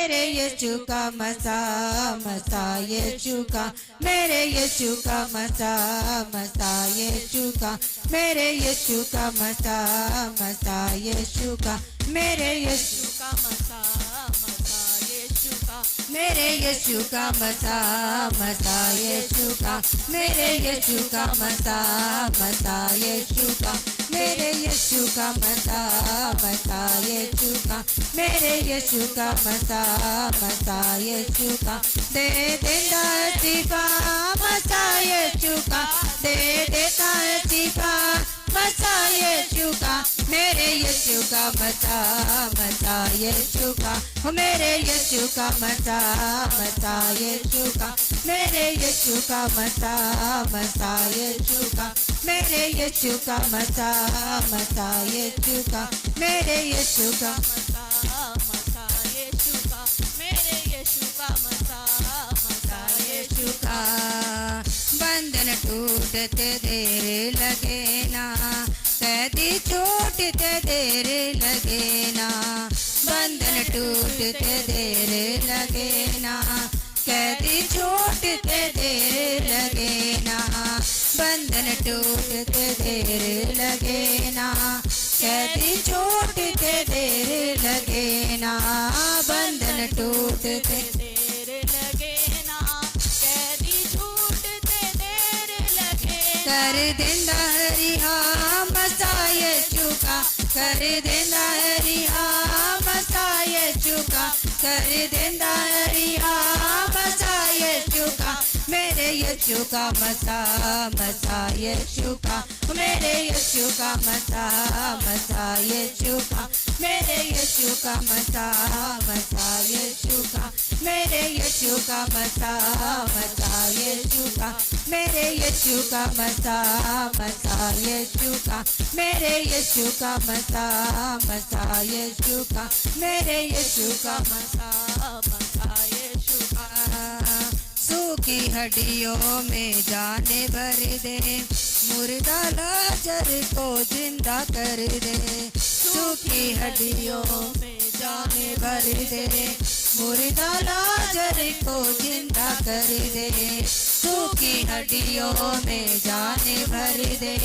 मेरे यीशु का मसा मसा यीशु का, मेरे यीशु का मसा मसा यीशु का, मेरे यीशु का मसा मसा यीशु का, मेरे यीशु का मसा मसा यीशु का, मेरे यीशु का मसा मसा यीशु का, मेरे यीशु का मसा मसा यीशु का, मेरे यीशु का मसा मसा यीशु का, मेरे यीशु का मसा मसा यीशु का, दे देता शिफा मसा यीशु का, दे देता शिफा मसा यीशु का, मेरे यीशु का मसा मसा यीशु का, मेरे यीशु का मसा मसा यीशु का, मेरे यीशु का मसा मसा यीशु का, मेरे यीशु का मसा मसा यीशु का, मेरे यीशु का मसा मसा यीशु का, मेरे यीशु का मसा मसा यीशु का। बंधन टूटते देर लगे ना, कैदी छूटते देर लगे ना, बंधन टूटते देर लगे ना, कैदी छूटते देर लगे ना, बंधन टूटते देर लगे ना, कैदी छूटते देर लगे ना, बंधन टूटते देर लगे ना, कैदी छूटते देर लगे, कर देंदा रिहा मसा यीशु का, कर देंदा रिहा मसा यीशु का, कर देंदा रिहा मसा यीशु का, मेरे यीशु का मसा मसा यीशु का, मेरे यीशु का मसा मसा यीशु का, मेरे यीशु का मसा मसा यीशु का, मेरे यीशु का मसा मसा यीशु का, मेरे यीशु का मसा मसा यीशु का, मेरे यीशु का मसा मसा यीशु का, मेरे यीशु का मसा मसा यीशु का। सूखी हड्डियों में जाने भर दे, मुर्दा लाजर को जिंदा कर दे, सूखी हड्डियों में जाने भर दे, मुर्दा लाजर को जिंदा कर दे, सूखी हड्डियों में जाने भर दे,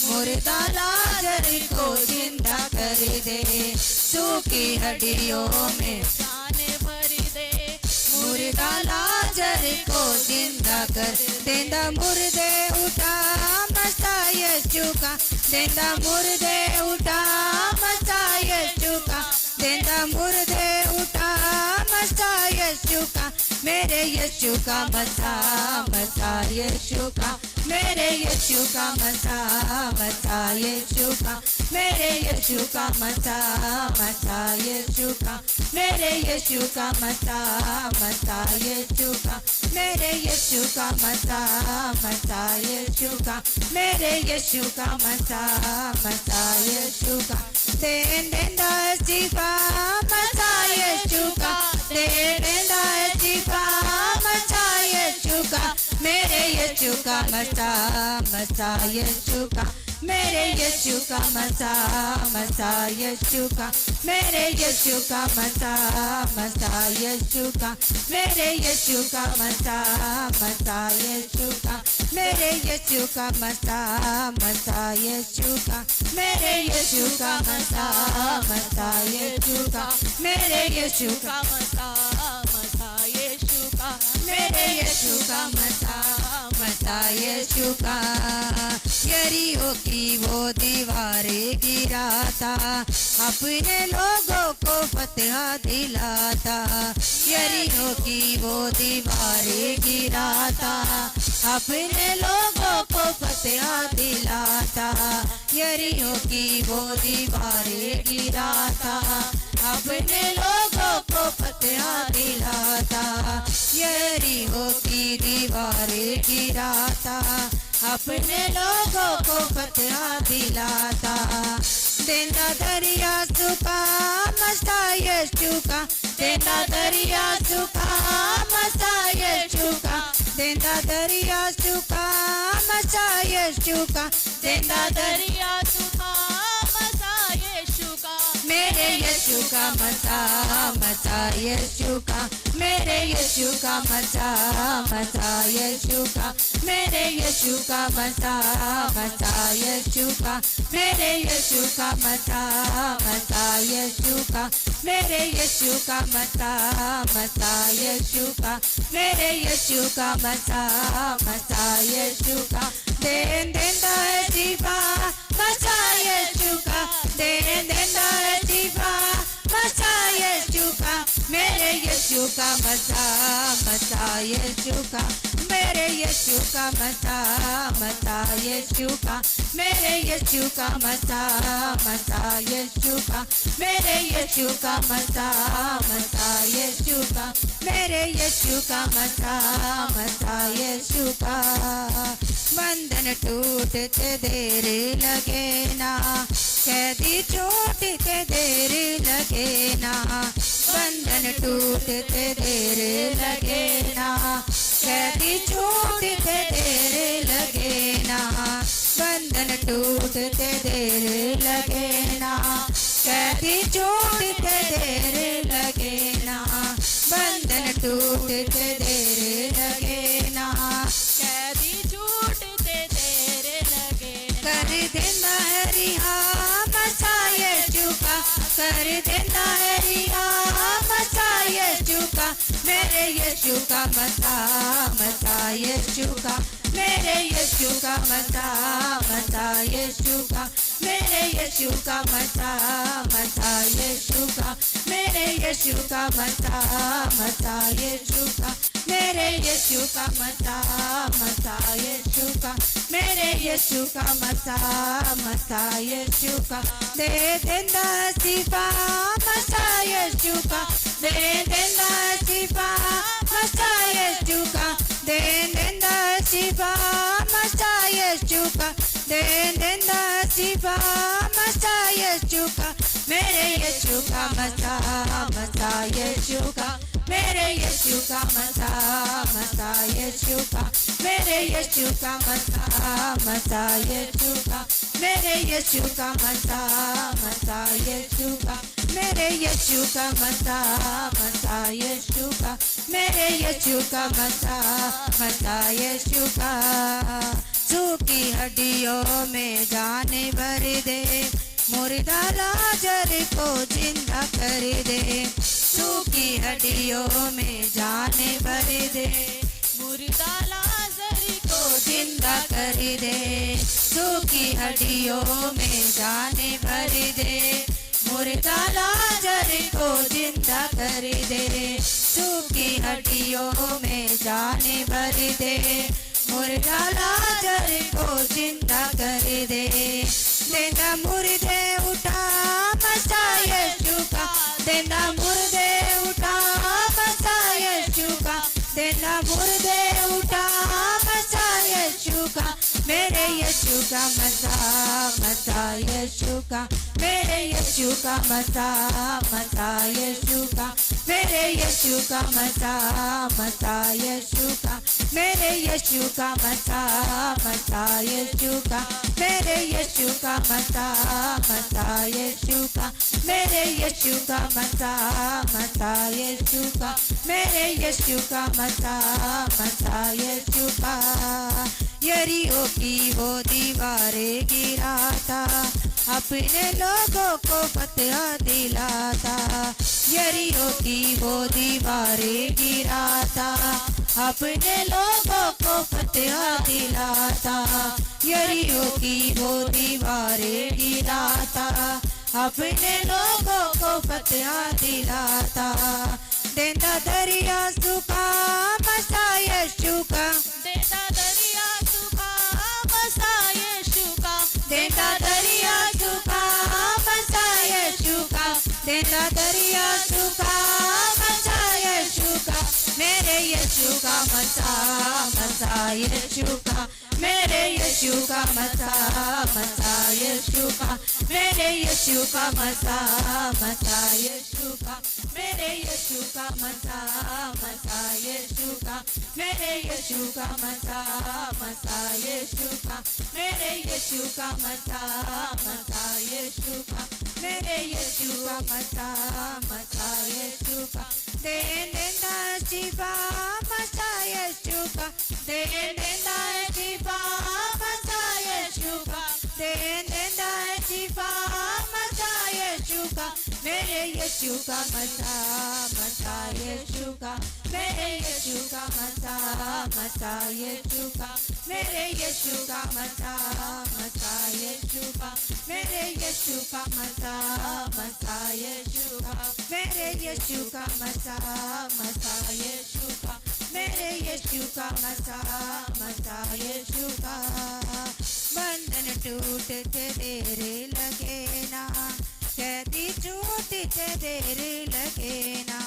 मुर्दा लाजर को जिंदा कर दे, सूखी हड्डियों में जाने भर दे, मुर्दा लाजर को जिंदा कर देंदा, मुर्दे उठा मसा यीशु का, देंदा मुर्दे उठा मसा यीशु का, देंदा मुर्दे उठा मसा यीशु का, मेरे यीशु का मसा मसा यीशु का, मेरे यीशु का मसा मसा यीशु का, मेरे यीशु का मसा मसा यीशु का, मेरे यीशु का मसा मसा यीशु का, मेरे यीशु का मसा मसा यीशु का, मेरे यीशु का मसा मसा यीशु का, दे देंदा शिफा मसा यीशु का, दे देंदा शिफा मसा यीशु का, मेरे यीशु का मसा मसा यीशु का, मेरे यीशु का मसा मसा यीशु का, मेरे यीशु का मसा मसा यीशु का, मेरे यीशु का मसा मसा यीशु का, मेरे यीशु का मसा मसा यीशु का, मेरे यीशु का मसा मसा यीशु का, मेरे यीशु का मसा मसा यीशु का, मेरे यीशु का मसा मसा यीशु का। यरीहो की वो दीवारें गिराता, अपने लोगों को फतह दिलाता, यरीहो की वो दीवारें गिराता, अपने लोगों को फतह दिलाता, यरीहो की वो दीवारें गिराता, अपने लोगों को फतह दिलाता, यरीहो की दीवारें गिराता, अपने लोगों को फतह दिलाता, देंदा दरिया सूखा मसा यीशु का, देंदा दरिया सूखा मसा यीशु का, देंदा दरिया सूखा मसा यीशु का, देंदा दरिया सूखा मसा यीशु का, मेरे यीशु का मसा मसा मसा यीशु का, मेरे यीशु का मसा मसा यीशु का, मेरे यीशु का मसा मसा यीशु का, मेरे यीशु का मसा मसा यीशु का, मेरे यीशु का मसा मसा यीशु का, मेरे यीशु का मसा मसा यीशु का, देन देता है जीवा मसा यीशु का, देन देता है जीवा मसा यीशु का, मेरे यीशु का मसा मसा यीशु का, मेरे यीशु का मसा मसा यीशु का, मेरे यीशु का मसा मसा यीशु का, मेरे यीशु का मसा मसा यीशु का, मेरे यीशु का मसा मसा यीशु का। बंधन टूटते देर लगे ना, कैदी छूटते देर लगे ना, बंधन टूटते देर लगे ना, कैदी छूटते देर लगे ना, बंधन टूटते देर लगे ना, कैदी छूटते देर लगे ना, बंधन टूटते देर लगे ना, कैदी छूटते देर लगे, कर देना है रिहा मसा यीशु का, कर देना है रिहा मसा यीशु का, मेरे यीशु का मसा मसा यीशु का, मेरे यीशु का मसा मसा यीशु का, मेरे यीशु का मसा मसा यीशु का, मेरे यीशु का मसा मसा यीशु का, मेरे यीशु का मसा मसा यीशु का, मेरे यीशु का मसा मसा यीशु का, दे देना शिफा मसा यीशु का, दे देना शिफा मसा यीशु का, दे देना शिफा मसा यीशु का, दे देना शिफा मसा यीशु का, मेरे यीशु का मसा मसा यीशु का, मेरे यीशु का मसा मसा यीशु का, मेरे यीशु का मसा मसा यीशु का, मेरे यीशु का मसा मसा यीशु का, मेरे यीशु का मसा मसा यीशु का, मेरे यीशु का मसा मसा यीशु का। सूखी हड्डियों में जान भर दे, मुर्दा लाजर को जिंदा कर दे, सूखी हड्डियों में जान भर दे, मुर्दा लाजर को जिंदा कर दे, सूखी हड्डियों में जान भर दे, मुर्दा लाजर को जिंदा कर दे, सूखी हड्डियों में जान भर दे, मुर्दा लाजर को जिंदा कर दे, देना मुर्दे उठा मसा यीशु का, देना मुर्दे उठा मसा यीशु का, देना मुर्दे उठा मसा यीशु का, मेरे यीशु का मसा मसा यीशु का, मेरे यीशु का मसा मसा यीशु का, मेरे यीशु का मसा मसा यीशु का, मेरे यीशु का मसा मसा यीशु का, मेरे यीशु का मसा मसा यीशु का, मेरे यीशु का मसा मसा यीशु का, मेरे यीशु का मसा मसा यीशु का। यरीहो की वो दीवारें गिराता, अपने लोगों को फतह दिलाता, यरीहो की वो दीवारें गिराता, अपने लोगों को फतह दिलाता, यरीहो की वो दीवारें गिराता, अपने लोगों को फतह दिलाता, देता दरिया सूखा मसा यीशु का, देता दरिया सूखा मसा यीशु का, देता दरिया सूखा मसा यीशु का, देता दरिया सूखा मसा यीशु का, मेरे यीशु का मसा मसा यीशु का, मेरे यीशु का मसा मसा यीशु का, मेरे यीशु का मसा मसा यीशु का, मेरे यीशु का मसा मसा यीशु का, मेरे यीशु का मसा मसा यीशु का, मेरे यीशु का मसा मसा यीशु का, मेरे यीशु का मसा मसा यीशु का, देंदा शिवा मसा यीशु का, देंदा शिवा मसा यीशु का, देंदा शिवा मसा यीशु का, मेरे यीशु का मसा मसा यीशु का, मेरे यीशु का मसा मसा यीशु का, मेरे यीशु का मसा मसा यीशु का, मेरे यीशु का मसा मसा यीशु का, मेरे यीशु का मसा मसा यीशु का, मेरे यीशु का मसा मसा यीशु का, बंधन टूटते देर लगे ना, कैदी छूटते देर लगे ना,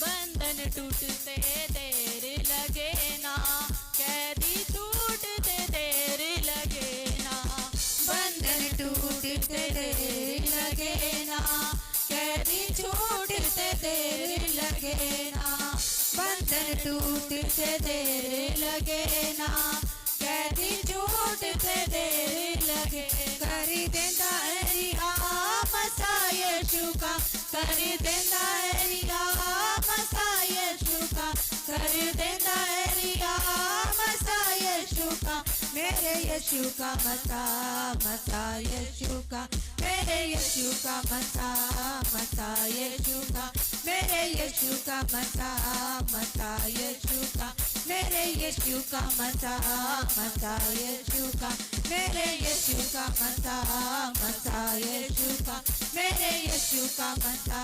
बंधन टूटते देर लगे ना, कैदी छूटते देर लगे ना, बंधन टूटते देर लगे ना, कैदी छूटते देर लगे ना, बंधन टूटते देर लगे ना, कैदी छूटते देर लगे, करी देंदा रिहा मसा यीशु का, करी देंदा रिहा मसा यीशु का, करी देंदा रिहा मसा यीशु का, मेरे यीशु का मसा मसा यीशु का, मेरे यीशु का मसा मसा यीशु का, मेरे यीशु का मसा मसा यीशु का, मेरे यीशु का मसा मसा यीशु का, मेरे यीशु का मसा मसा यीशु का, मेरे यीशु का मसा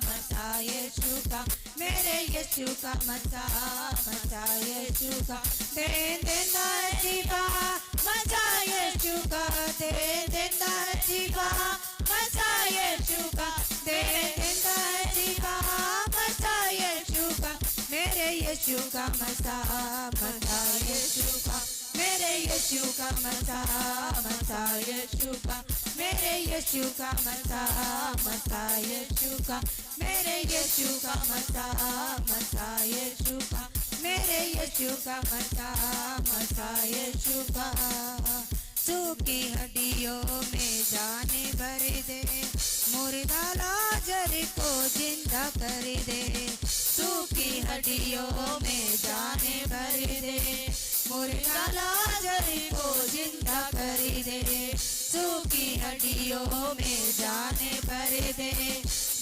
मसा यीशु का, मेरे यीशु का मसा मसा यीशु का, देंदा शिवा मसा यीशु का, देंदा शिवा मसा यीशु का, देंदा शिवा मसा यीशु का, मेरे यीशु का मसा मसा यीशु का, मेरे यीशु का मसा मसा यीशु का, मेरे यीशु का मसा मसा यीशु का, मेरे यीशु का मसा मसा यीशु का, मेरे यीशु का मसा मसा यीशु का, सूखी हड्डियों में जान भर दे, मुर्दा लाजर को जिंदा कर दे, सूखी हड्डियों में जान भर दे, मुर्दा लाजर को जिंदा कर दे, सूखी हड्डियों में जान भर दे,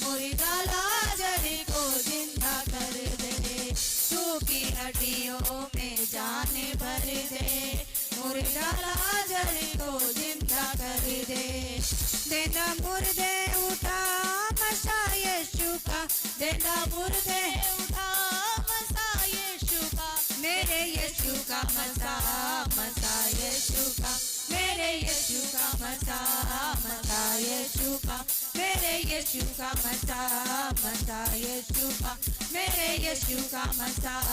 मुर्दा लाजर को जिंदा कर दे, सूखी हड्डियों में जान भर दे, मुर्दा लाजर को जिंदा कर दे, देना मुर्दे उठा मसा यीशु का, देना मुर्दे उठा मसा यीशु का, मेरे यीशु का मसा मसा यीशु का, मेरे यीशु का मसा मसा यीशु का, मेरे यीशु का मसा मसा यीशु का, मेरे यीशु का मसा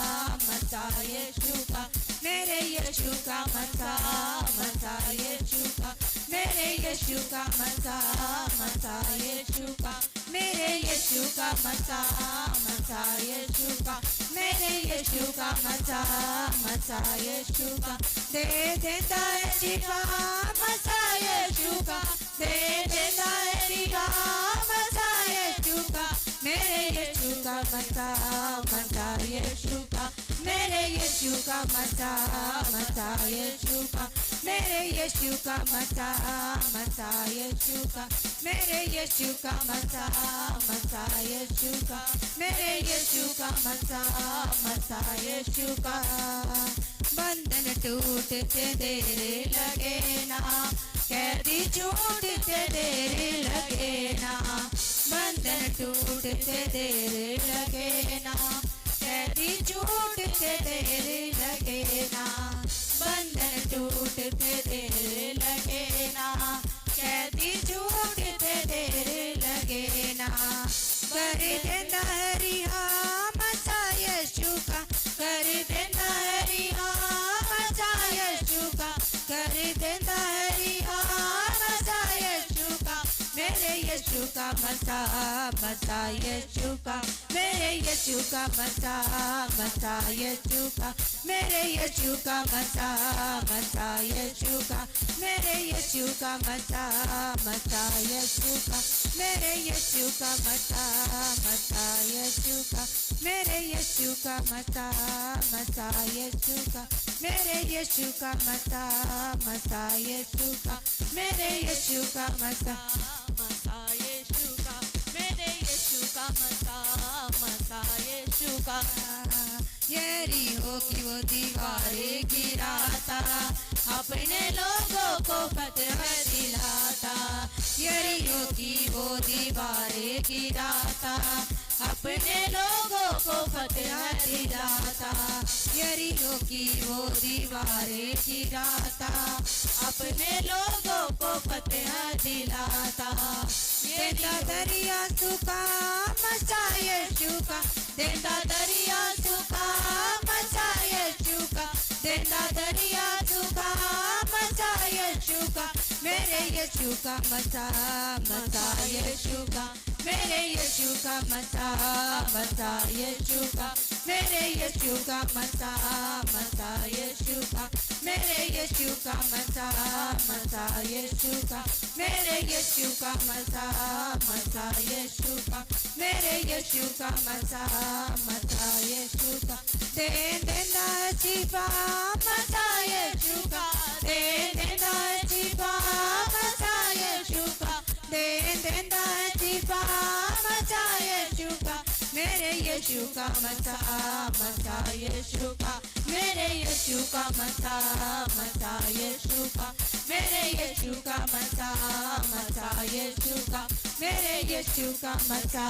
मसा यीशु का, मेरे यीशु का मसा मसा यीशु का, मेरे यीशु का मसा मसा यीशु का, मेरे यीशु का मसा मसा यीशु का, मेरे यीशु का मसा मसा यीशु का, दे देता है शिवा मसा यीशु का, दे देता है शिवा मसा यीशु का, मेरे यीशु का मसा मसा यीशु का, मेरे यीशु का मसा मसा यीशु का, मेरे यीशु का मसा मसा यीशु का, मेरे यीशु का मसा मसा यीशु का, मेरे यीशु का मसा मसा यीशु का, बंधन टूटते देर लगे ना, कैदी छूटते देर लगे ना, बंधन टूटते देर लगे ना, कैदी छूटते देर लगे ना, बंधन टूटते देर लगे ना, कैदी छूटते देर लगे ना, कर देना रिहा मसा यीशु का, कर देना यीशु का मसा मसा यीशु का मेरे यीशु का मसा मसा यीशु का मेरे यीशु का मसा मसा यीशु का मेरे यीशु का मसा मसा यीशु का मेरे यीशु का मसा मसा यीशु का मेरे यीशु का मसा मसा यीशु का मेरे यीशु का मसा मसा यीशु का मेरे यीशु का मसा मसा यीशु का मेरे यीशु का मसा मसा यीशु का यरीहो की वो दीवारें गिराता अपने लोगों को फतह दिलाता यरीहो की वो दीवारें गिराता अपने लोगों को फतह दिलाता यरीहो की वो दीवारें गिराता अपने लोगों को फतह दिलाता देता दरिया सूखा मचा यीशु का देता दरिया सूखा मचा यीशु का देता दरिया सूखा मचा यीशु का मेरे यीशु का मसा मसा यीशु का मेरे यीशु का मसा मसा यीशु का मेरे यीशु का मसा मसा यीशु का मेरे यीशु का मसा मसा यीशु का मेरे यीशु का मसा मसा यीशु का मेरे यीशु का मसा मसा यीशु का दे देना शिफा मसा यीशु का दे देना शिफा मसा यीशु का दे देना शिफा मसा यीशु का मेरे यीशु का मसा मसा यीशु का मेरे यीशु का मसा मसा यीशु का मेरे यीशु का मसा मसा यीशु का मेरे यीशु का मसा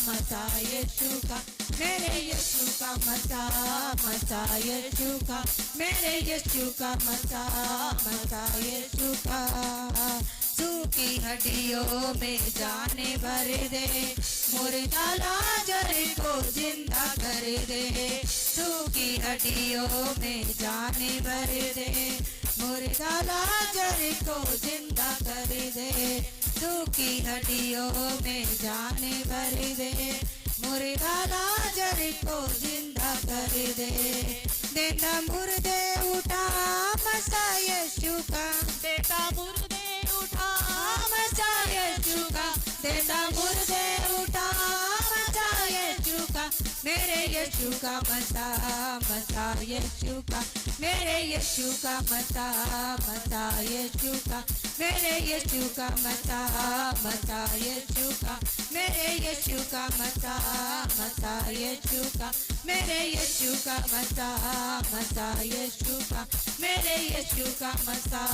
मसा यीशु का मेरे यीशु का मसा मसा यीशु का मेरे यीशु का मसा मसा यीशु का सूखी हड्डियों में जाने भर दे मुर्दा लाजर को जिंदा कर दे सूखी हड्डियों में जाने भर दे मुर्दा लाजर को जिंदा कर दे सूखी हड्डियों में जाने भर दे मुर्दा लाजर को जिंदा कर दे देता मुर्दे उठा मसा यीशु का देता मुर्दे उठा मसा यीशु का देता मुर्दे उठा मसा यीशु का मेरे यीशु का मसा मसा यीशु का मेरे यीशु का मसा मसा यीशु का मेरे यीशु का मसा मसा यीशु का मेरे यीशु का मसा मसा यीशु का मेरे यीशु का मसा मसा यीशु का मेरे यीशु का मसा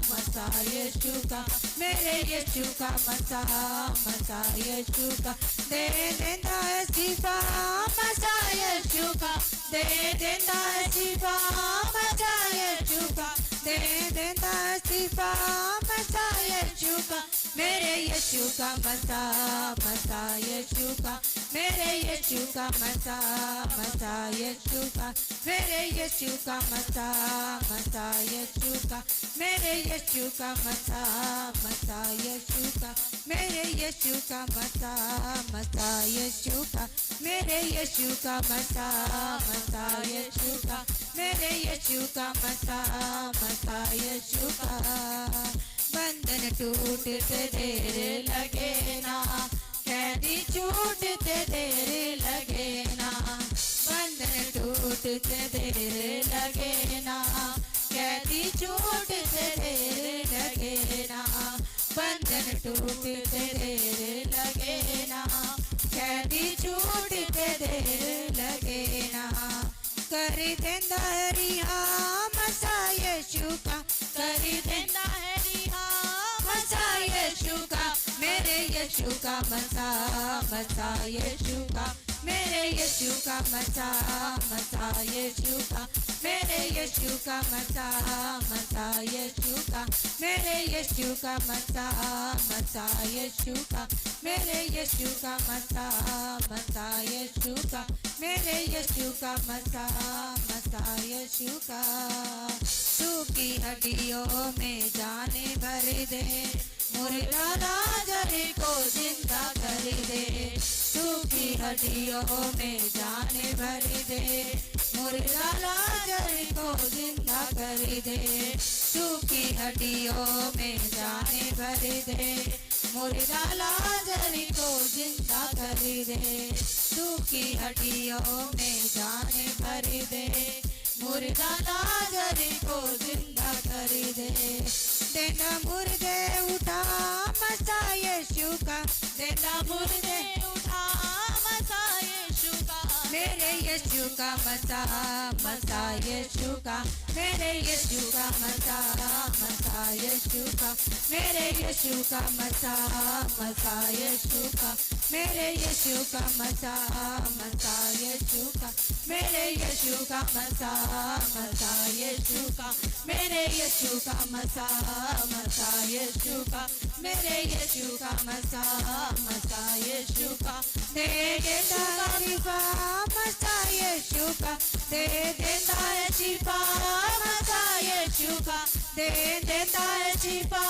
मसा यीशु का मेरे यीशु का मसा मसा यीशु का दे देता शिफा मसा यीशु का दे देता शिफा मसा यीशु का दे देता शिफा मसा यीशु का मेरे यीशु का मसा मसा यीशु का मेरे यीशु का मसा मसा यीशु का मेरे यीशु का मसा मसा यीशु का मेरे यीशु का मसा मसा यीशु का मेरे यीशु का मसा मसा यीशु का मेरे यीशु का मसा मसा यीशु का मेरे यीशु का मसा मसा यीशु का बंधन टूटते देर लगे ना कैदी छूटते देर लगे ना बंधन टूटते देर लगे ना कैदी छूटते देर लगे ना बंधन टूटते देर लगे ना कैदी छूटते देर लगे ना कर देंदा रिहा मसा यीशु का कर देंदा है रिहा मसा यीशु का मेरे यीशु का मसा मसा यीशु का मेरे यीशु का मसा मसा यीशु का मेरे यीशु का मसा मसा यीशु का मेरे यीशु का मसा मसा यीशु का मेरे यीशु का मसा मसा यीशु का मेरे यीशु का मसा मसा यीशु का। सूखी हड्डियों में जाने भर दे, मुर्दा लाजर को जिंदा कर दे। सूखी हड्डियों में जाने भर दे, मुर्दा लाजर को जिंदा कर दे। सूखी हड्डियों में जाने भर दे, मुर्दा लाजर को जिंदा कर दे। सूखी हड्डियों में जाने भर दे, मुर्दा लाजर को जिंदा कर दे। देना मुर्दे उठा मसा यीशु का, देना मुर्दे उठा मसा यीशु का। मेरे यीशु का मसा मसा यीशु का। मेरे यीशु का मसा मसा यीशु का। मेरे यीशु का मसा मसा यीशु का। मेरे यीशु का मसा मसा यीशु का। मेरे यीशु का मसा मसा यीशु का। मेरे यीशु का मसा मसा यीशु का। मेरे यीशु का मसा मसा यीशु का। दे देता शिफा मसा यीशु का। दे देता शिफा मसा यीशु का। दे देता शिफा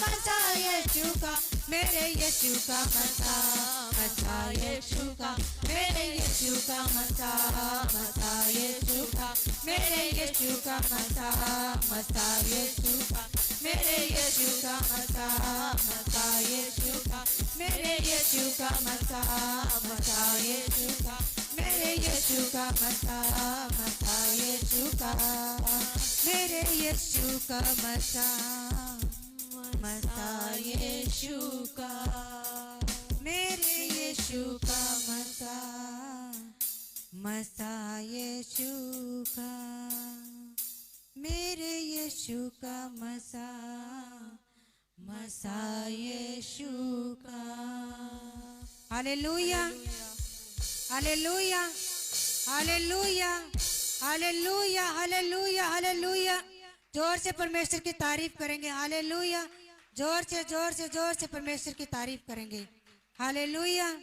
मसा यीशु का। मेरे यीशु का मसा मसा यीशु का। मेरे यीशु का मसा मसा यीशु का। मेरे यीशु का मसा मसा यीशु का। मेरे यीशु का मसा मसा यीशु का। मेरे यीशु का मसा मसा यीशु का। मेरे यीशु का मसा मसा यीशु का। मेरे यीशु का मसा मसा यीशु का। मेरे यीशु का मसा मसा यीशु का। मेरे यीशु का मसा मसा यीशु का। Hallelujah hallelujah hallelujah hallelujah hallelujah hallelujah. जोर से परमेश्वर की तारीफ करेंगे। हालेलुया। जोर से जोर से जोर से परमेश्वर की तारीफ करेंगे। हालेलुया।